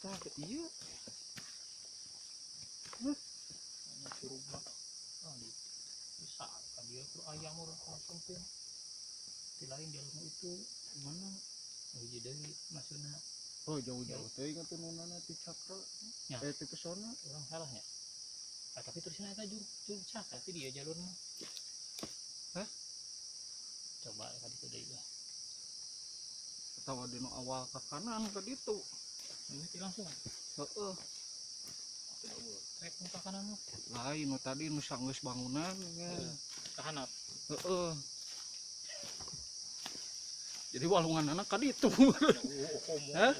Tah iya. Hah? Hanya suruh bisa kan dia tuh ayam orang langsung tuh di lain jalur itu mana uji dari maksudnya Oh jauh-jauh teh ingat tuh nunana ti cakra. Ya. Ti pesona. orang salahnya tapi terusnya ada curcak tapi dia jalurnya Hah? coba tadi itu deh lah Tawa dino awal ke kanan ke ditu. ini langsung Heeh. trek ke kanan mah Lain nu tadi nu sanggeus bangunan ya. ke hanap Heeh. Jadi walungan anak ka ditu. Hah?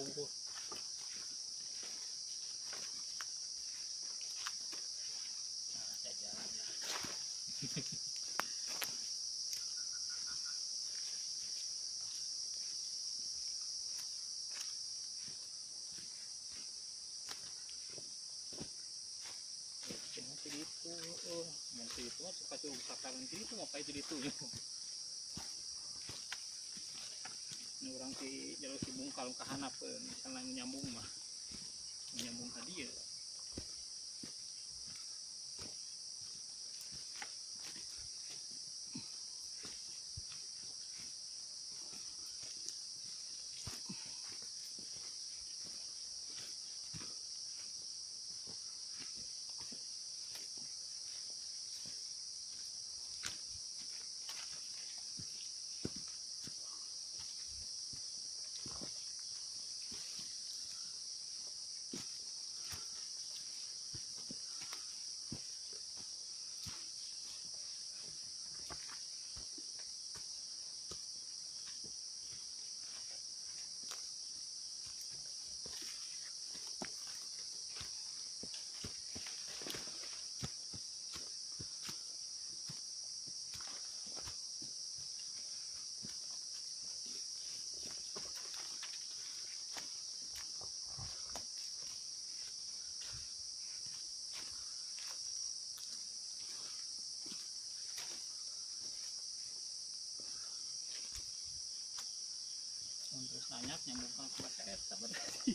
Nanti itu mah suka coba sakaran itu ngapain jadi itu ini orang si jalur si bungkal ke hanap misalnya nyambung mah nyambung tadi ya terus nanya nyambung ke bahasa eta berarti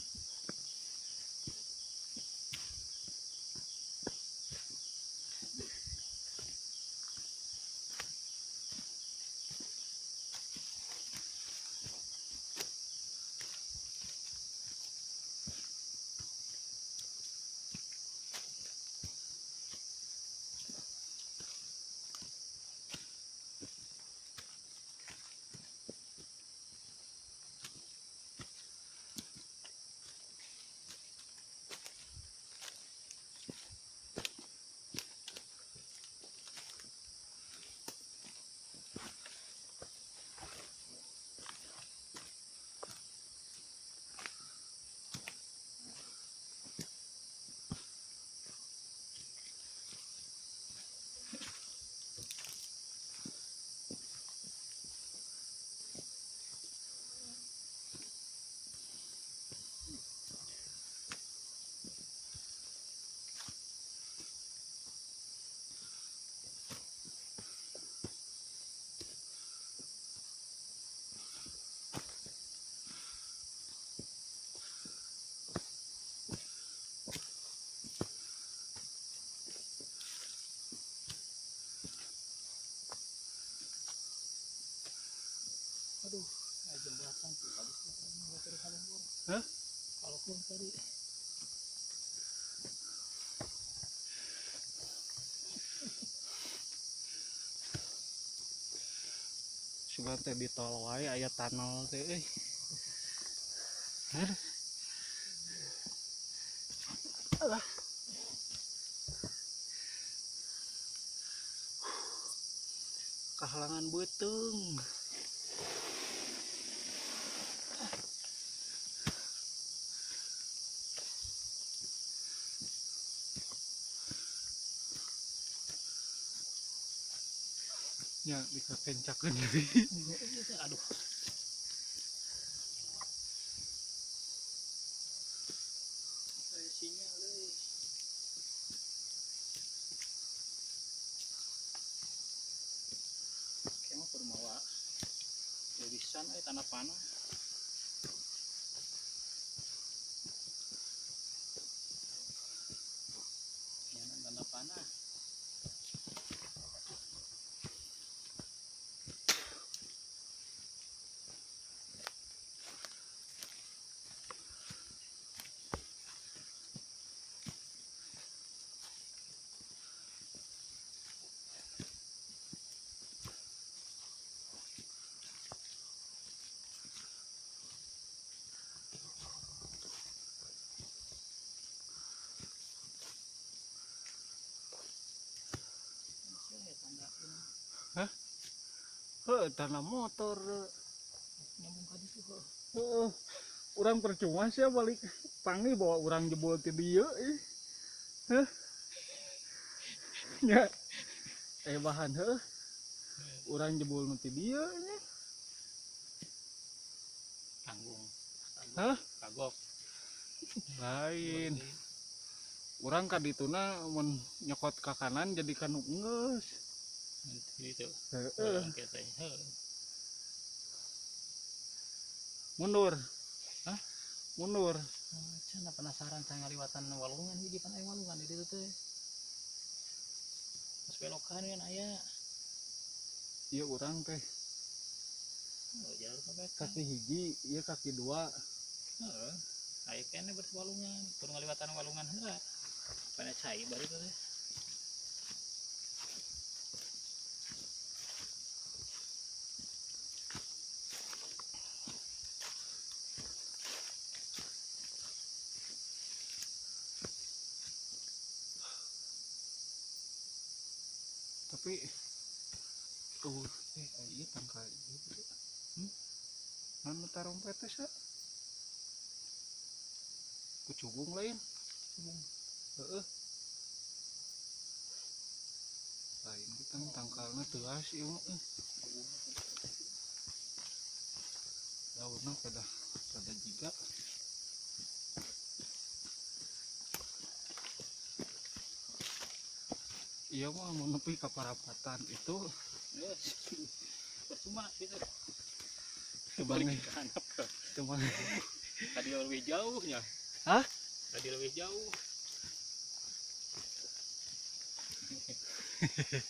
aduh jembatan tuh Hah? kalau pun tadi Sugan teh di tol wae aya tunnel teh euy. Aduh. Alah. Kahalangan beuteung. Ya dikakencakeun deui. aduh sinyal deh kemah permawa tulisan tanah panah tanah motor. nyambung ka ditu heuh. Heeh. Urang percuma sih balik pangi bawa urang jebol ti dieu heh. Nya bahan heuh. Urang jebol nu ti dieu nya. Tanggung Hah? kagok Lain. Urang ka dituna mun nyokot ka kanan jadi kanu geus. gitu Heeh. kita Mundur. Hah? Mundur. Cina penasaran saya ngaliwatan walungan hiji pan aya walungan di ditu teh pas belokan kan aya Ieu urang teh jalur ke belakang kaki hiji, ieu kaki dua. heeh aya kene berwalungan keur ngaliwatan walungan heula pada cai bari teh Tapi ieu tangka ieu. Anu tarompet teh sa. Kucubung lain. Heeh. Lain kita tangkalna teuas ieu mah. Daunna pada jiga. Iya mah mau nepi ka parapatan itu percuma gitu kebalik ke handap teman. tadi lebih jauh ya Hah? tadi lebih jauh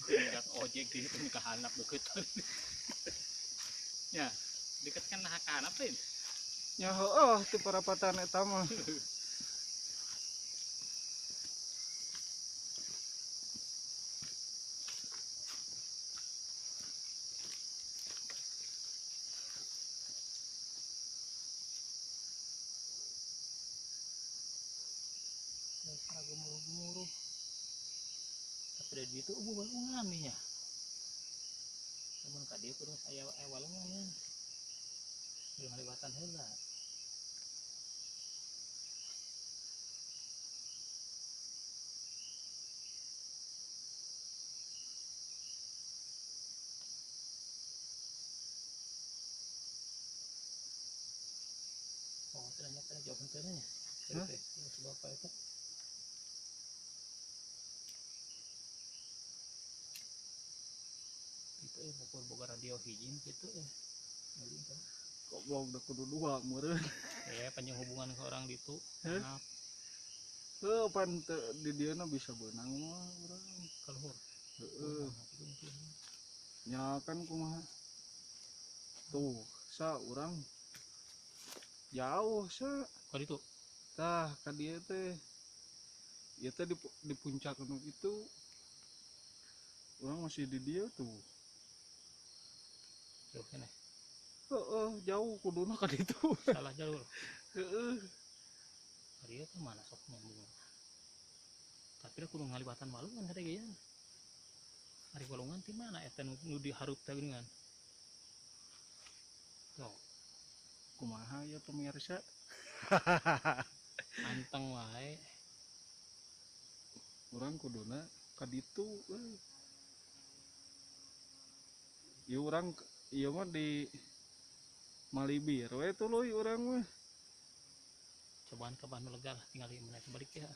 lihat ojek di situ ke handap deket ya deket kan nah ke handap teh Ya heueuh ti parapatan eta mah. gemuruh-gemuruh tapi dari itu walungan nih ya namun tadi terus saya walungan ya belum lewatan heula oh ternyata jauh hentennya sebab apa itu itu pokok boga radio hijin gitu Goblok udah kudu dua meureun. panjang hubungan ke orang itu Hah? Heuh pan di dieuna bisa beunang mah urang. keluhur Heeh. Nya kan kumaha? Tuh, sa urang jauh sa. kali itu Tah ka dieu teh. Ieu teh di puncak anu itu. Urang masih di dieu tuh. jauh kene Heeh, jauh kuduna ka ditu. salah jalur Heeh. dia tuh mana sok nyambung tapi dia kudu ngaliwatan walungan kada ge ya hari walungan ti mana eta nu diharup teh geuningan yo Kumaha ya pemirsa? anteng wae Urang kuduna ka ditu ieu urang ieu mah di Malibir we tuluy urang mah. cobaan ke Bandung lega lah tinggal mana balik ya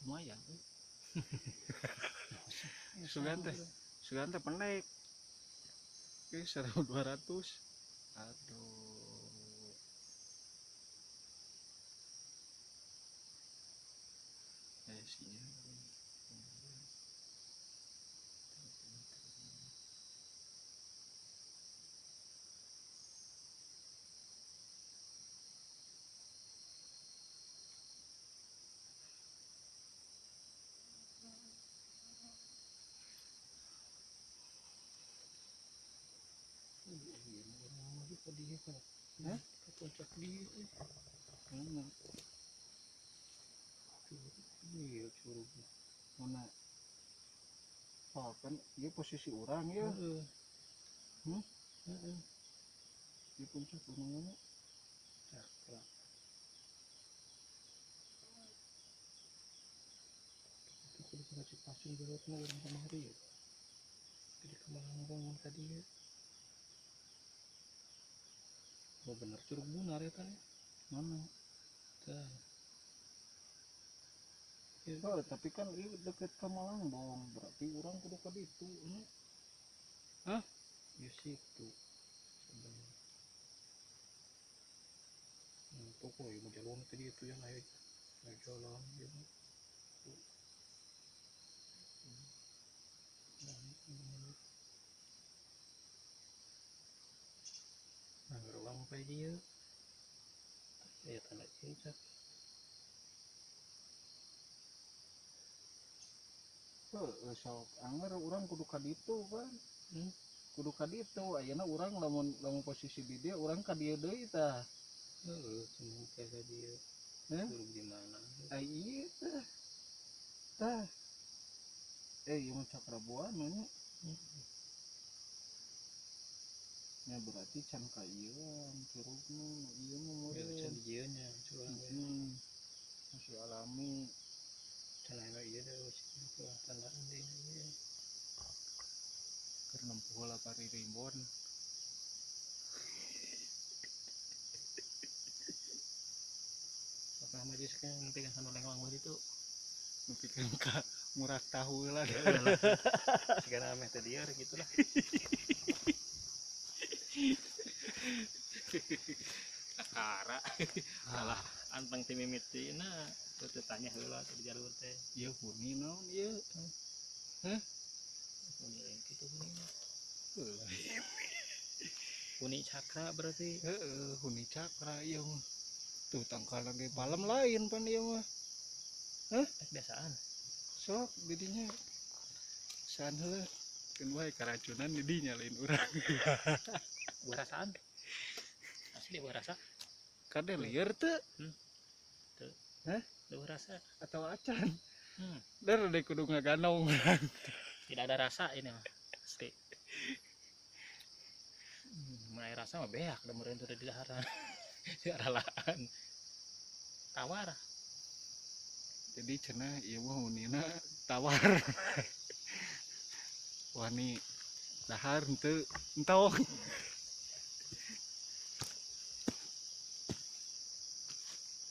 Lumayan sugan teh penek oke 1.200 aduh sinya lagi tadi ya kan. Hah? Ke puncak dia tuh. Mana? Iya curug. Mana? Oh kan, dia posisi orang ya. Heeh. Hmm? Heeh. Di puncak gunung mana? Cakra. Itu kudu kena Cipasung belotna orang kemari ya. Jadi kemana bangun tadi ya. Oh bener curug bunar ya kan ya. Mana? Tah. Ya, Oh, tapi kan ini deket ke Malangbong, berarti orang kudu ke ditu. ya situ. Sebenarnya. Pokoknya mau jalan tadi itu yang ayo jalan ya. Nah, berulang apa dia? Ya tanda cicak. Sok anger orang kudu ka ditu kan. Hmm? Kudu ka ditu, ayeuna urang lamun posisi di dia urang ka dieu deui tah. Cuma kayak dia. Heh? Curug di mana? Ai ieu tah. Tah. Ieu mah Cakrabuana nya. Ya berarti can ka ieuan curugna, ieu mah Ya meureun. can dia nya curang ya. Masih alami. Can iya dah situ tandaan dia ya. Keur nempuh heula pari rimbon. Apakah majis kan pegang sama lengwang itu? Nepikeun ka murah tahu lah. Lah. Segala ame tadi ya gitu lah. Kakara. Salah anteng ti mimitina teu tanya heula di jalur teh. Ieu huni naon ieu? Huni lain kitu huni. Huni cakra berarti. Heeh, huni cakra ieu mah. Tuh tangkal lagi palem lain pan ieu mah. Biasaan. Sok didinya. Saan heula. Keun wae karacunan di dinya lain urang. Buah rasaan. Asli buah rasa. Kade lieur teu? Teu. Hah? Buah rasa. Atau acan? Hmm. Dar deui kudu ngaganong urang. Tidak ada rasa ini mah. Asli. Mulai rasa mah beak da meureun teh di daharan. Di aralaan. Tawar. Jadi cenah ieu mah hunina tawar. Wani dahar henteu entong.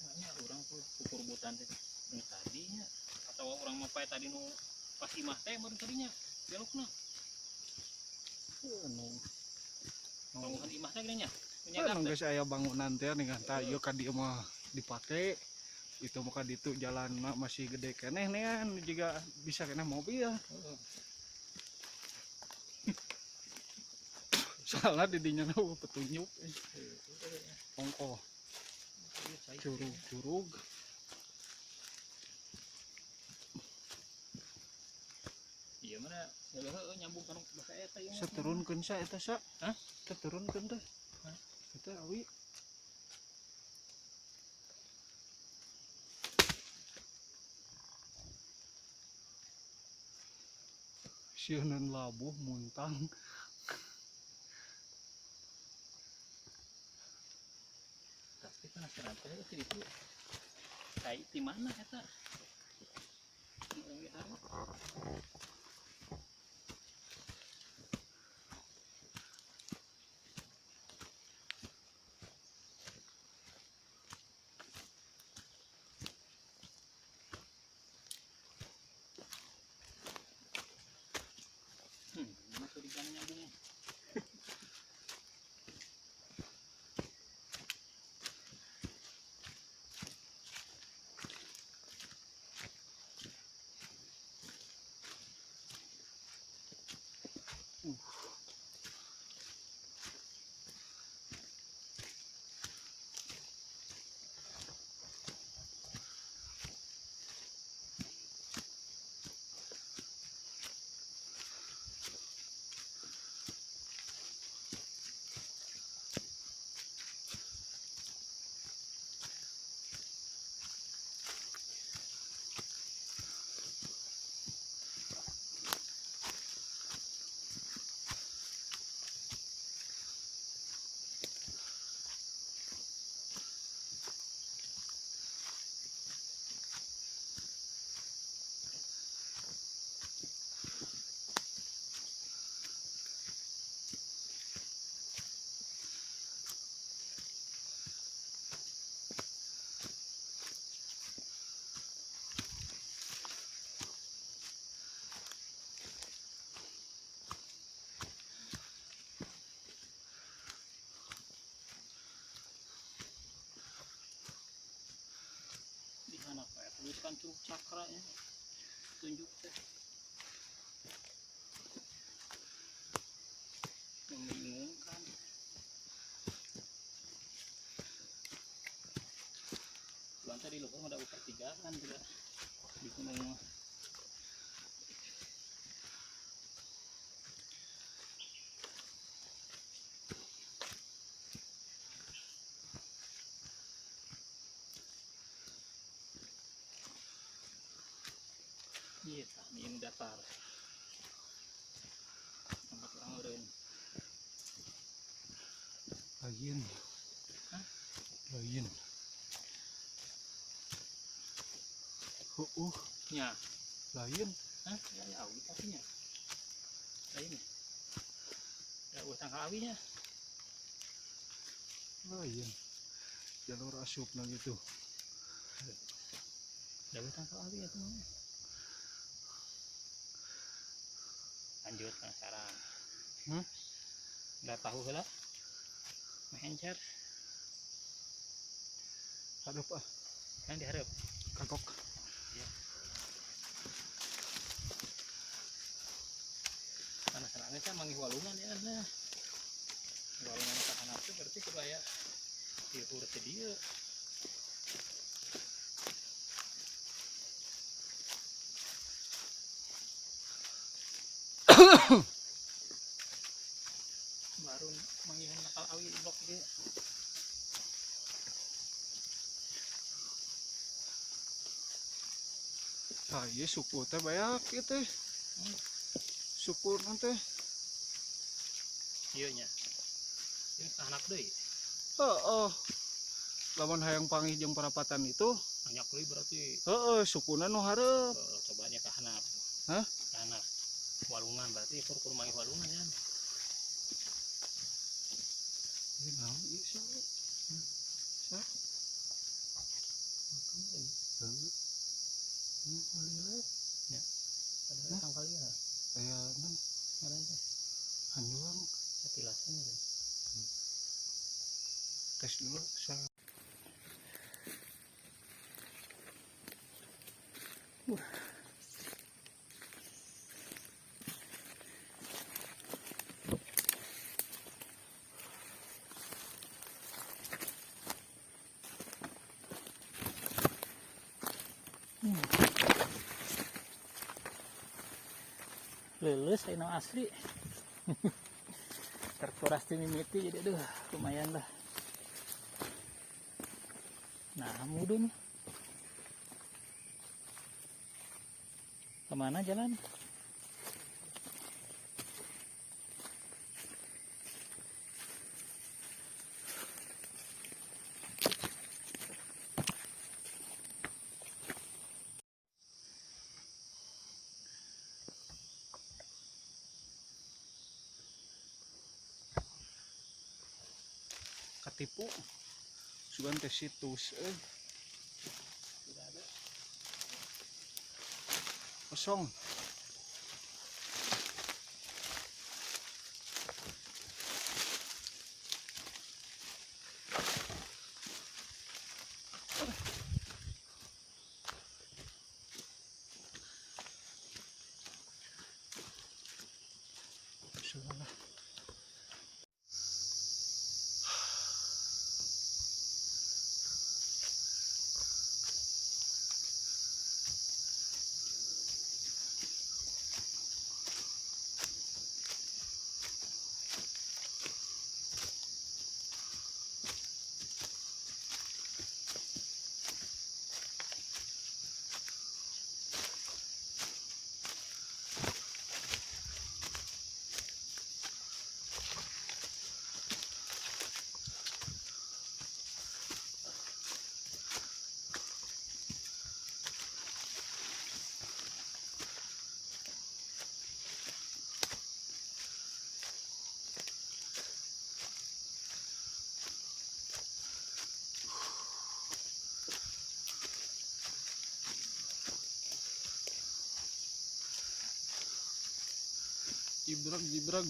Kayaknya orang kukur butan teh tadinya atau orang mau pae tadi nu pas imah teh baru tadinya belokna. Nu Bangunan imah teh gini nya. nu geus aya bangunan teh ningan tah ieu ka dieu mah dipake. Itu mah ka ditu jalanna masih gede keneh nean juga bisa keneh mobil. Salah didinya na petunjuk. Ongkoh curug-curug. Iya mana heueuh nyambung ka basa eta ieu. Saturunkeun sa eta sa? Hah? Saturunkeun teh. Hah? Eta awi. Sieun labuh muntang. Tapi penasaran teh itu kayak di mana eta? Masuk di sana nyambung. bukan curug cakranya tunjuk teh membingungkan. Cuman tadi lupa ada pertigaan juga di gunung. Iya, ini datar. Tempat orang eureun. Lain. Hah? Lain. Nya. Lain. Hah? Ya awi tapinya. Lain. Ya utang ka awinya. Lain. Jalur asupna gitu. Ya utang ka awi atuh mah. Lanjut nah sekarang. Udah tahu heula? Mencer. Hadap ah. Kan diharap. Kagok. Iya. Karena serangnya kan manggih walungan ya nah. Walungan ka kana teh berarti kebaya ieu urut teh dieu. Baru manggihan nakal awi blok dia. Ah, iya suku teh banyak gitu. Suku nanti. Iya nya. Ini anak deui. Oh. Lawan hayang panggih jeung perapatan itu. Banyak deui berarti. Sukuna nu hareup. Cobanya ke hanap. Hah? Hanap. Walungan berarti kur manggih walungan ya. Ini naon ieu sia? Sa? Ya. Ada tangkal ya. Aya nan Ada teh. anjuang Tilasan ya. tes dulu sa. Lulus ini asli. Terkuras di mimiti jadi aduh lumayan lah. Nah mudun. Kemana jalan? Katipu. Sugan teh situs Tidak ada. kosong. Sudah. Jibrag.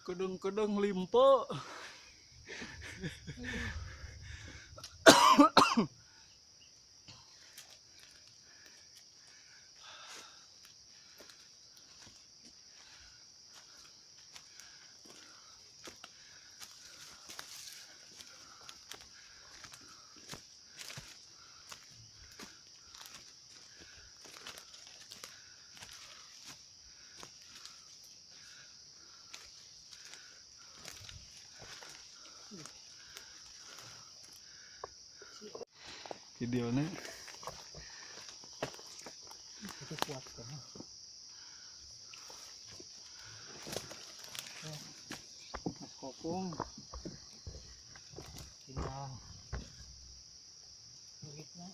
Kedeng-kedeng limpo. Videonya Itu kuat kan. Mas Kopong Hilang. Duitnya.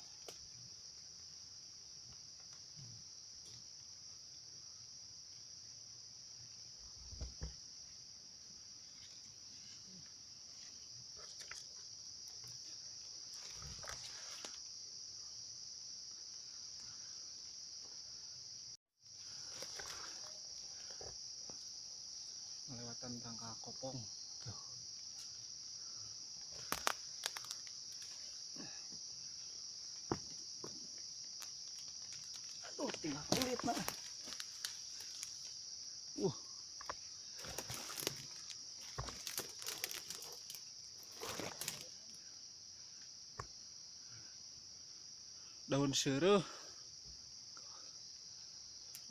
melewatan tangka Kopong tuh. Aduh, tinggal kulit mah. Daun seureuh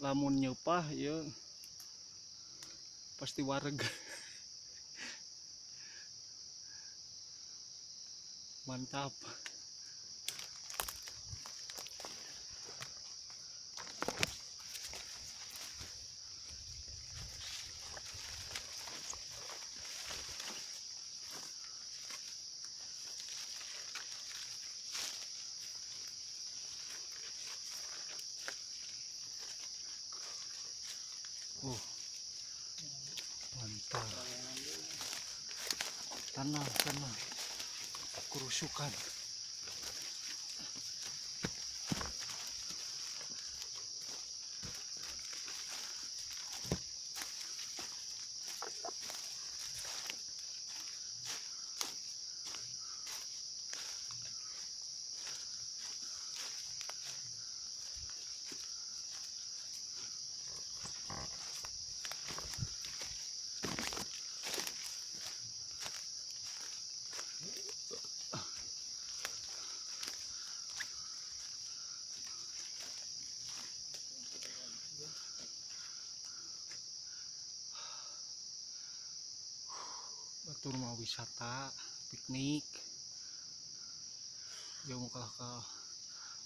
lamun nyepah ya pasti wareg. Mantap. Mantap. Tenang, tenang. Kerusukan. Batur mau wisata, piknik. Dia mau ke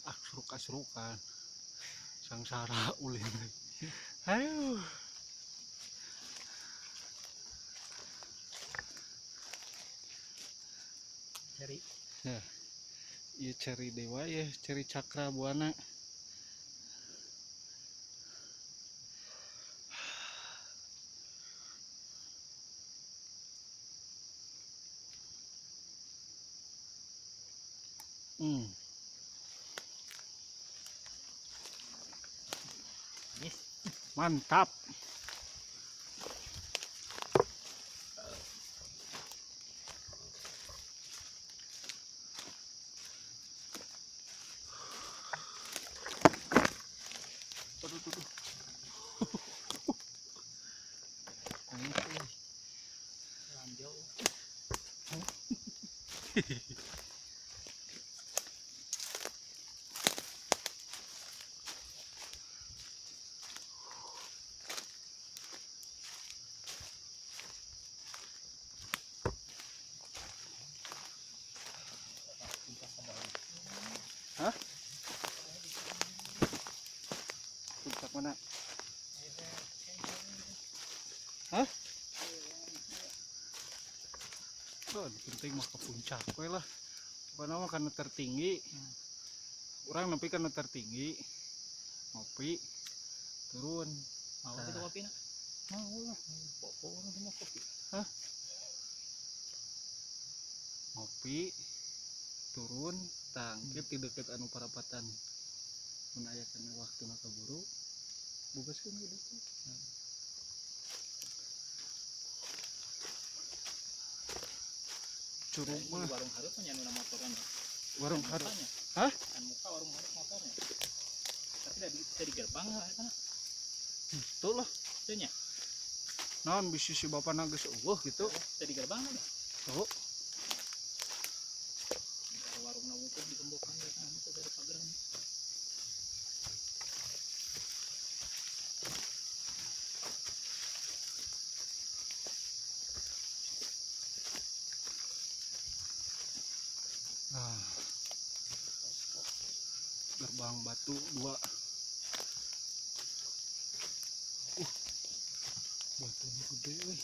asruk-asrukan. Sangsara ulin. Ayo. Cari. Ya. Iya cari dewa ya, cari cakra buana. Yes. Mantap. Aduh, aduh, aduh. Lanjau. Hah? Puncak mana? Hah? Oh, penting mah ke puncak we lah. Pokoknya mah karena tertinggi. Orang nepi karena tertinggi. Ngopi turun. Mau kita kopi nak? Mau lah. Pokok orang semua kopi. Hah? Ngopi turun tangkit di deket anu parapatan. Menayakan waktu nak keburu. Bubaskeun gitu. curug Di mah warung hareup nya nu motornya. warung hareup. Mukanya. Hah? Kan muka warung hareup motornya. Tapi da di gerbang eta. Tuh lah. Teu nya. Naon bisi si bapak geus eueuh gitu. Teu di gerbang ada. Tuh. Warung nawungkeun digembokan ya kan itu dari pageran. Nah, gerbang batu 2. Batunya gede euy.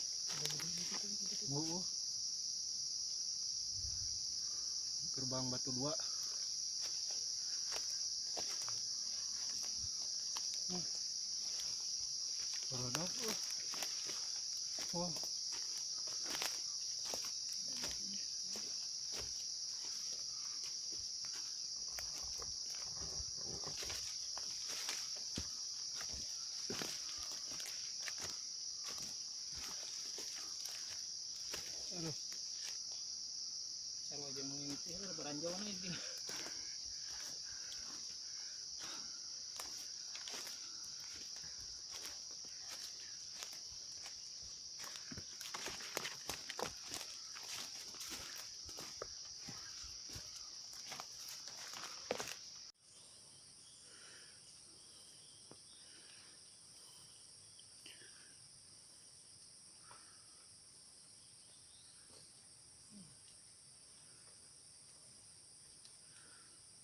Gerbang batu 2. Barudak. Wah. Aduh. Sarua jeung mimiti beranjauan ini.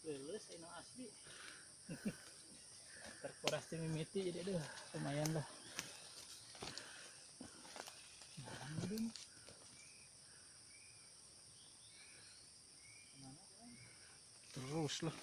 Lulus ini asli. Terkuras di mimiti jadi aduh lumayan lah. Terus lah.